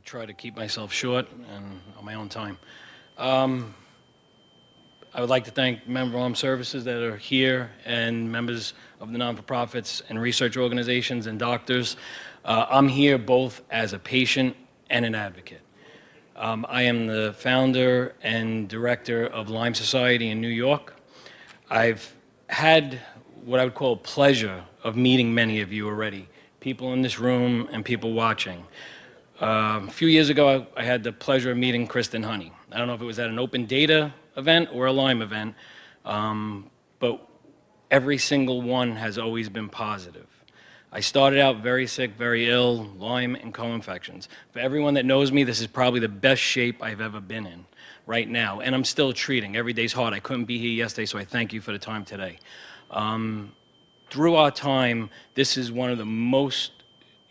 try to keep myself short and on my own time. I would like to thank member armed services that are here and members of the non-for-profits and research organizations and doctors. I'm here both as a patient and an advocate. I am the founder and director of Lyme Society in New York. I've had what I would call pleasure of meeting many of you already, people in this room and people watching. A few years ago, I had the pleasure of meeting Kristen Honey. I don't know if it was at an open data event or a Lyme event, but every single one has always been positive. I started out very sick, very ill, Lyme and co-infections. For everyone that knows me, this is probably the best shape I've ever been in right now, and I'm still treating. Every day's hard. I couldn't be here yesterday, so I thank you for the time today. Through our time, this is one of the most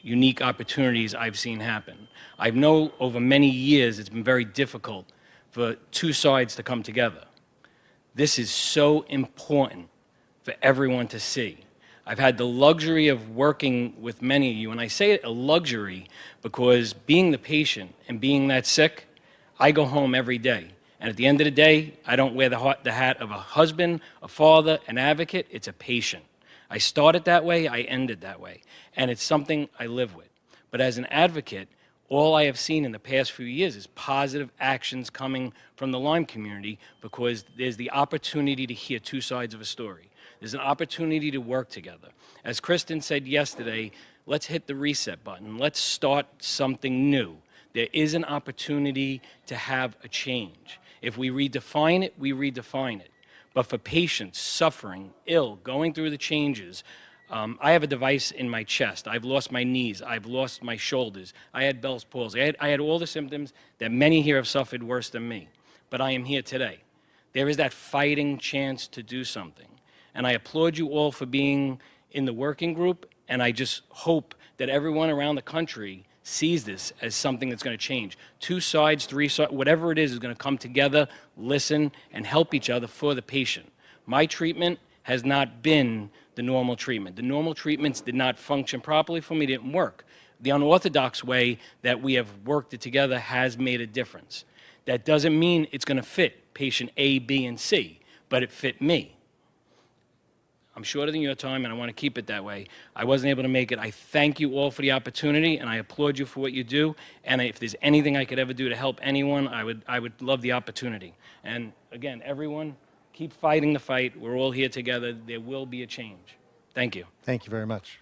unique opportunities I've seen happen. I know over many years it's been very difficult for two sides to come together. This is so important for everyone to see. I've had the luxury of working with many of you, and I say it a luxury because being the patient and being that sick, I go home every day. And at the end of the day, I don't wear the hat of a husband, a father, an advocate. It's a patient. I started that way, I ended that way. And it's something I live with. But as an advocate, all I have seen in the past few years is positive actions coming from the Lyme community because there's the opportunity to hear two sides of a story. There's an opportunity to work together. As Kristen said yesterday, let's hit the reset button. Let's start something new. There is an opportunity to have a change. If we redefine it, we redefine it. But for patients suffering, ill, going through the changes, I have a device in my chest. I've lost my knees. I've lost my shoulders. I had Bell's palsy. I had all the symptoms that many here have suffered worse than me. But I am here today. There is that fighting chance to do something. And I applaud you all for being in the working group, and I just hope that everyone around the country sees this as something that's going to change. Two sides, three sides, whatever it is going to come together, listen, and help each other for the patient. My treatment has not been the normal treatment. The normal treatments did not function properly for me, didn't work. The unorthodox way that we have worked it together has made a difference. That doesn't mean it's going to fit patient A, B, and C, but it fit me. I'm shorter than your time, and I want to keep it that way. I wasn't able to make it. I thank you all for the opportunity, and I applaud you for what you do. And if there's anything I could ever do to help anyone, I would love the opportunity. And again, everyone, keep fighting the fight. We're all here together. There will be a change. Thank you. Thank you very much.